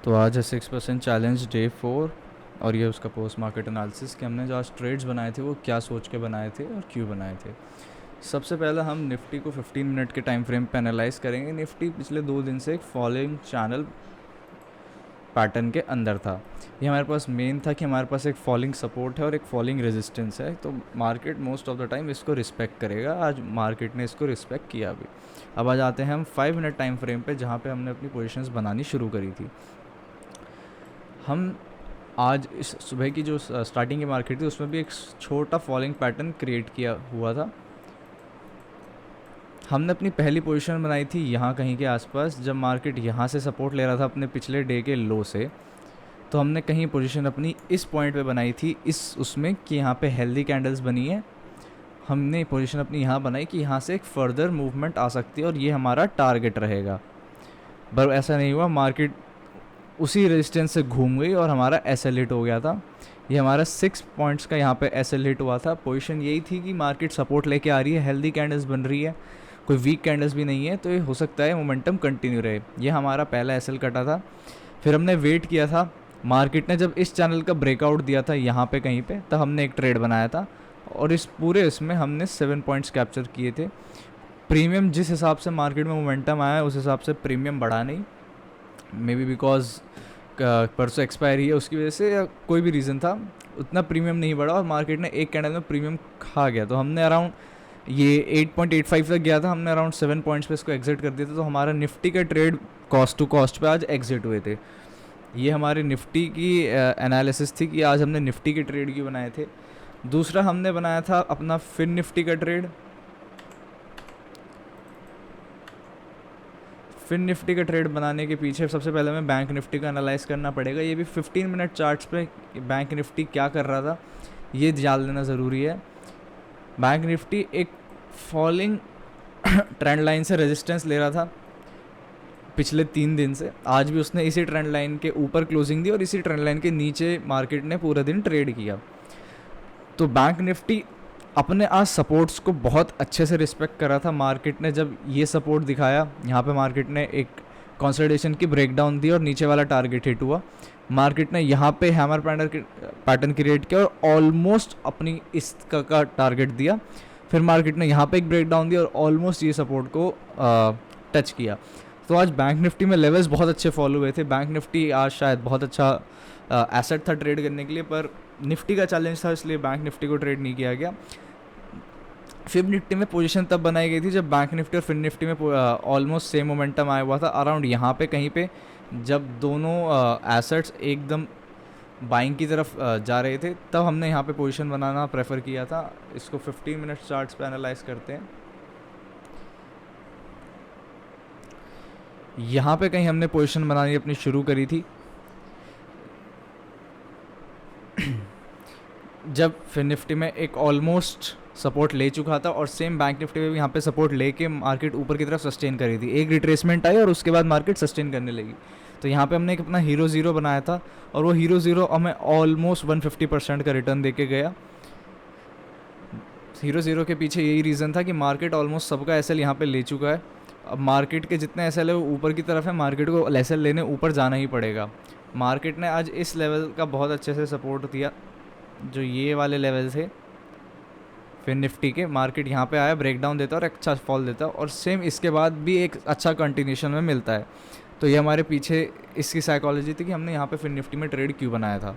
तो आज है 6% चैलेंज डे 4 और ये उसका पोस्ट मार्केट एनालिसिस कि हमने जो आज ट्रेड्स बनाए थे वो क्या सोच के बनाए थे और क्यों बनाए थे। सबसे पहले हम निफ्टी को 15 मिनट के टाइम फ्रेम पे एनालाइज करेंगे। निफ्टी पिछले 2 दिन से एक फॉलोइंग चैनल पैटर्न के अंदर था। ये हमारे पास मेन था कि हमारे पास एक फॉलिंग सपोर्ट है और एक फॉलिंग रेजिस्टेंस है, तो market most of the time इसको रिस्पेक्ट करेगा। आज मार्केट ने इसको रिस्पेक्ट किया भी। अब आ जाते हैं हम 5 मिनट टाइम फ्रेम पे, जहाँ पे हमने अपनी पोजीशंस बनानी शुरू करी थी। हम आज इस सुबह की जो स्टार्टिंग की मार्केट थी उसमें भी एक छोटा फॉलिंग पैटर्न क्रिएट किया हुआ था। हमने अपनी पहली पोजीशन बनाई थी यहाँ कहीं के आसपास, जब मार्केट यहाँ से सपोर्ट ले रहा था अपने पिछले डे के लो से। तो हमने कहीं पोजीशन अपनी इस पॉइंट पे बनाई थी, इस उसमें कि यहाँ पे हेल्दी कैंडल्स बनी है। हमने पोजीशन अपनी यहाँ बनाई कि यहाँ से एक फर्दर मूवमेंट आ सकती है और ये हमारा टारगेट रहेगा। पर ऐसा नहीं हुआ, मार्केट उसी रेजिस्टेंस से घूम गई और हमारा एसएल हिट हो गया था। ये हमारा 6 पॉइंट्स का यहाँ पे एसएल हिट हुआ था। पोजीशन यही थी कि मार्केट सपोर्ट लेके आ रही है, हेल्दी कैंडल्स बन रही है, कोई वीक कैंडल्स भी नहीं है, तो ये हो सकता है मोमेंटम कंटिन्यू रहे। ये हमारा पहला एसएल कटा था। फिर हमने वेट किया था, मार्केट ने जब इस चैनल का ब्रेकआउट दिया था यहाँ पे कहीं पे, तब हमने एक ट्रेड बनाया था और इस पूरे इसमें हमने 7 पॉइंट्स कैप्चर किए थे। प्रीमियम जिस हिसाब से मार्केट में मोमेंटम आया उस हिसाब से प्रीमियम बढ़ा नहीं, मे बी बिकॉज परसों एक्सपायरी है उसकी वजह से या कोई भी रीज़न था, उतना प्रीमियम नहीं बढ़ा और मार्केट ने एक कैंडल में प्रीमियम खा गया। तो हमने अराउंड ये 8.85 तक गया था, हमने अराउंड 7 पॉइंट्स पे इसको एग्जिट कर दिया था। तो हमारा निफ्टी का ट्रेड कॉस्ट टू कॉस्ट पे आज एग्जिट हुए थे। ये हमारे निफ्टी की एनालिसिस थी कि आज हमने निफ्टी के ट्रेड क्यों बनाए थे। दूसरा हमने बनाया था अपना फिन निफ्टी का ट्रेड। फिन निफ्टी का ट्रेड बनाने के पीछे सबसे पहले हमें बैंक निफ्टी का एनालाइज करना पड़ेगा। ये भी 15 मिनट चार्ट्स पे बैंक निफ्टी क्या कर रहा था ये जान लेना ज़रूरी है। बैंक निफ्टी एक फॉलिंग ट्रेंड लाइन से रेजिस्टेंस ले रहा था पिछले 3 दिन से। आज भी उसने इसी ट्रेंड लाइन के ऊपर क्लोजिंग दी और इसी ट्रेंड लाइन के नीचे मार्केट ने पूरा दिन ट्रेड किया। तो बैंक निफ्टी अपने आज सपोर्ट्स को बहुत अच्छे से रिस्पेक्ट करा था। मार्केट ने जब ये सपोर्ट दिखाया, यहाँ पे मार्केट ने एक कंसोलिडेशन की ब्रेकडाउन दी और नीचे वाला टारगेट हिट हुआ। मार्केट ने यहाँ पे हैमर पैटर्न क्रिएट किया और ऑलमोस्ट अपनी इसका टारगेट दिया। फिर मार्केट ने यहाँ पे एक ब्रेकडाउन दिया और ऑलमोस्ट ये सपोर्ट को टच किया। तो आज बैंक निफ्टी में लेवल्स बहुत अच्छे फॉलो हुए थे। बैंक निफ्टी आज शायद बहुत अच्छा एसेट था ट्रेड करने के लिए, पर निफ्टी का चैलेंज था इसलिए बैंक निफ्टी को ट्रेड नहीं किया गया। फिन निफ्टी में पोजीशन तब बनाई गई थी जब बैंक निफ्टी और फिन निफ्टी में ऑलमोस्ट सेम मोमेंटम आया हुआ था, अराउंड यहाँ पे कहीं पे, जब दोनों एसेट्स एकदम बाइंग की तरफ जा रहे थे, तब हमने यहाँ पे पोजीशन बनाना प्रेफर किया था। इसको 15 मिनट चार्ट्स पे एनालाइज करते हैं। यहाँ पे कहीं हमने पोजीशन बनानी अपनी शुरू करी थी जब फिन निफ्टी में एक ऑलमोस्ट सपोर्ट ले चुका था और सेम बैंक निफ्टी में भी यहाँ पे सपोर्ट लेके मार्केट ऊपर की तरफ सस्टेन करी थी। एक रिट्रेसमेंट आई और उसके बाद मार्केट सस्टेन करने लगी। तो यहाँ पे हमने एक अपना हीरो ज़ीरो बनाया था और वो हीरो ज़ीरो हमें ऑलमोस्ट 150% का रिटर्न दे के गया। हीरो ज़ीरो के पीछे यही रीज़न था कि मार्केट ऑलमोस्ट सबका एसएल यहाँ पे ले चुका है। अब मार्केट के जितने एसएल है वो ऊपर की तरफ है, मार्केट को एसएल लेने ऊपर जाना ही पड़ेगा। मार्केट ने आज इस लेवल का बहुत अच्छे से सपोर्ट दिया, जो ये वाले लेवल थे फिर निफ्टी के। मार्केट यहाँ पे आया, ब्रेकडाउन देता और अच्छा फॉल देता और सेम इसके बाद भी एक अच्छा कंटिन्यूशन में मिलता है। तो ये हमारे पीछे इसकी साइकोलॉजी थी कि हमने यहाँ पे फिर निफ्टी में ट्रेड क्यों बनाया था।